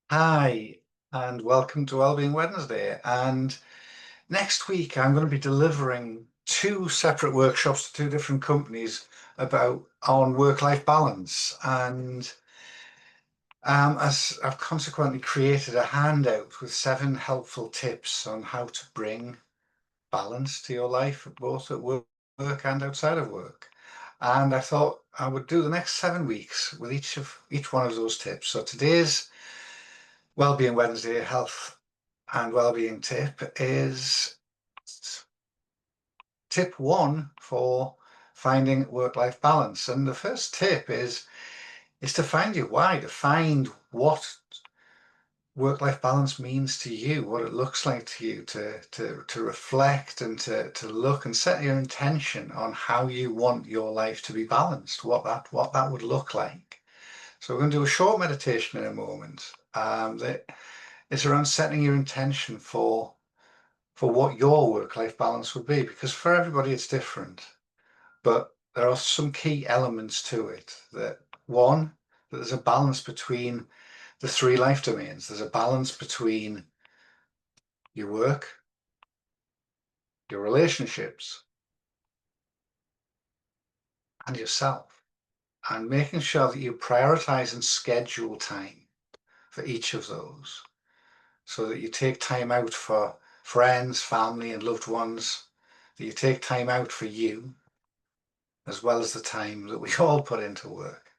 Hi, and welcome to Wellbeing Wednesday. And next week, I'm going to be delivering two separate workshops to two different companies about on work-life balance. And as I've consequently created a handout with 7 helpful tips on how to bring balance to your life, both at work and outside of work. And I thought I would do the next 7 weeks with each one of those tips. So today's Wellbeing Wednesday health and well-being tip is tip one for finding work-life balance. And the first tip is to find your why, to find what work-life balance means to you, what it looks like to you, to reflect and to look and set your intention on how you want your life to be balanced, what that would look like. So we're going to do a short meditation in a moment. That it's around setting your intention for what your work-life balance would be, because for everybody it's different. But there are some key elements to it. That one, that there's a balance between the 3 life domains. There's a balance between your work, your relationships, and yourself, and making sure that you prioritize and schedule time for each of those, so that you take time out for friends, family, and loved ones, that you take time out for you, as well as the time that we all put into work.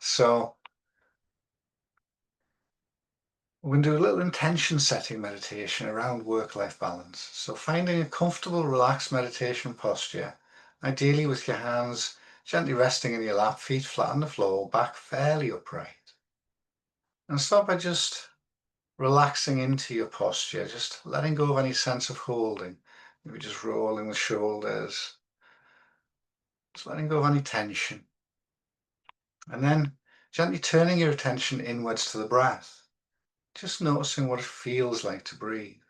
So we're going to do a little intention setting meditation around work-life balance. So finding a comfortable, relaxed meditation posture, ideally with your hands gently resting in your lap, feet flat on the floor, back fairly upright. And start by just relaxing into your posture, just letting go of any sense of holding. Maybe just rolling the shoulders, just letting go of any tension. And then gently turning your attention inwards to the breath, just noticing what it feels like to breathe.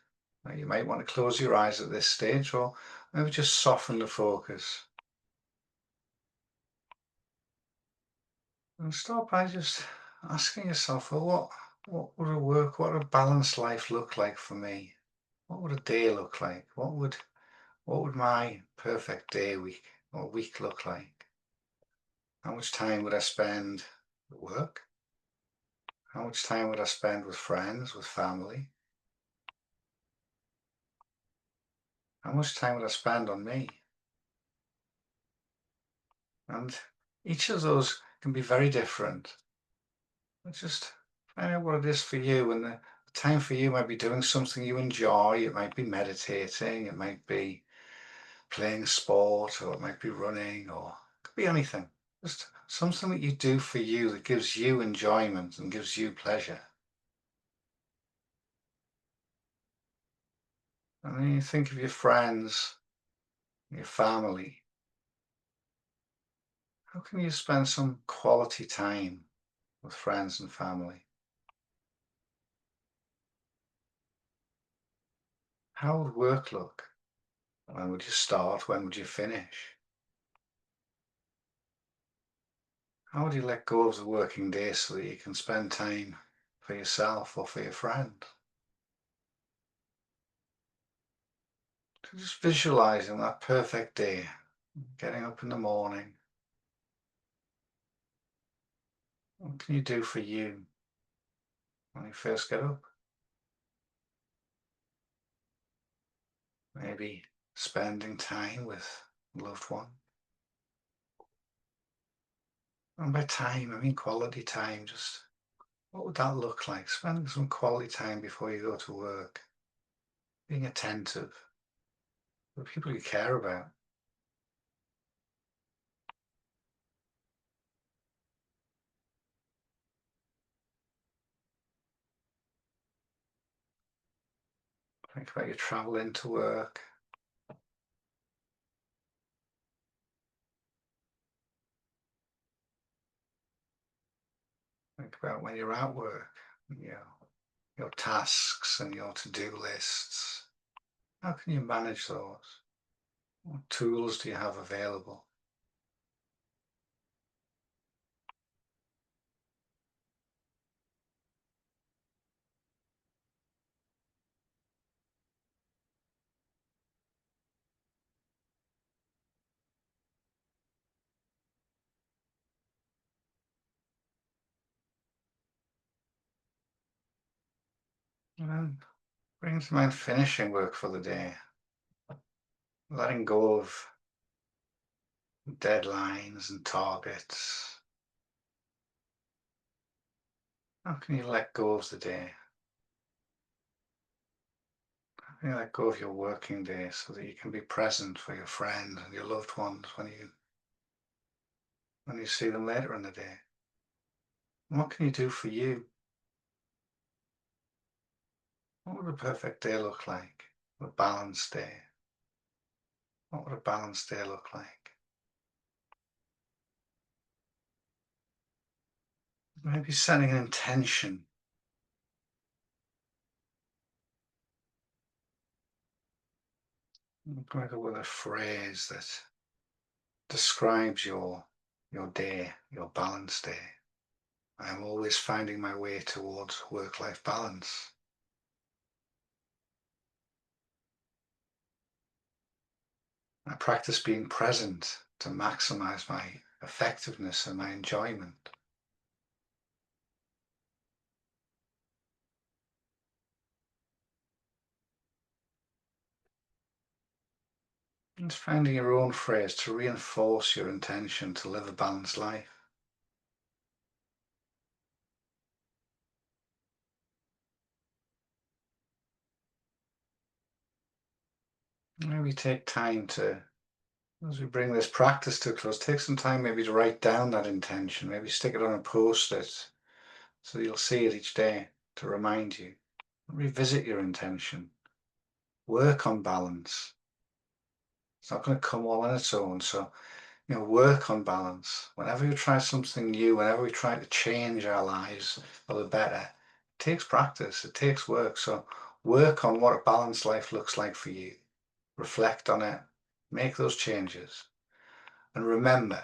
Now, you might want to close your eyes at this stage, or maybe just soften the focus. And start by just asking yourself, well, what would a balanced life look like for me? What would a day look like? What would my perfect day week or week look like? How much time would I spend at work? How much time would I spend with friends, with family? How much time would I spend on me? And each of those can be very different. But just find out what it is for you. And the time for you might be doing something you enjoy. It might be meditating. It might be playing sport, or it might be running, or it could be anything. Just something that you do for you that gives you enjoyment and gives you pleasure. And then you think of your friends, your family. How can you spend some quality time with friends and family? How would work look? When would you start? When would you finish? How would you let go of the working day so that you can spend time for yourself or for your friend? So just visualizing that perfect day, getting up in the morning. What can you do for you when you first get up? Maybe spending time with a loved one. And by time, I mean quality time. Just what would that look like? Spending some quality time before you go to work. Being attentive to the people you care about. Think about your travel into work. Think about when you're at work, your tasks and your to-do lists. How can you manage those? What tools do you have available? And then bring to mind finishing work for the day, letting go of deadlines and targets. How can you let go of the day? How can you let go of your working day so that you can be present for your friends and your loved ones when you see them later in the day? And what can you do for you? What would a perfect day look like? A balanced day. What would a balanced day look like? Maybe setting an intention. Come up with a phrase that describes your day, your balanced day. I am always finding my way towards work-life balance. I practice being present to maximize my effectiveness and my enjoyment. And finding your own phrase to reinforce your intention to live a balanced life. Maybe take time to, as we bring this practice to a close, take some time maybe to write down that intention. Maybe stick it on a post-it so you'll see it each day to remind you. Revisit your intention. Work on balance. It's not going to come all on its own. So, work on balance. Whenever you try something new, whenever we try to change our lives for the better, it takes practice, it takes work. So work on what a balanced life looks like for you. Reflect on it, make those changes. And remember,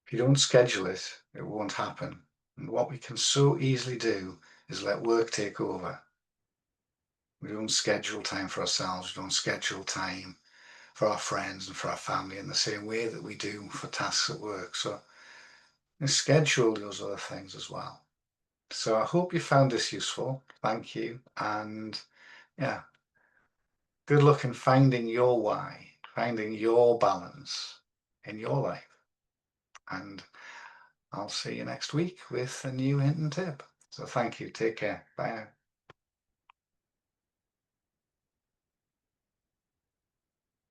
if you don't schedule it, it won't happen. And what we can so easily do is let work take over. We don't schedule time for ourselves. We don't schedule time for our friends and for our family in the same way that we do for tasks at work. So schedule those other things as well. So I hope you found this useful. Thank you. And yeah, good luck in finding your why, finding your balance in your life. And I'll see you next week with a new hint and tip. So thank you. Take care. Bye now.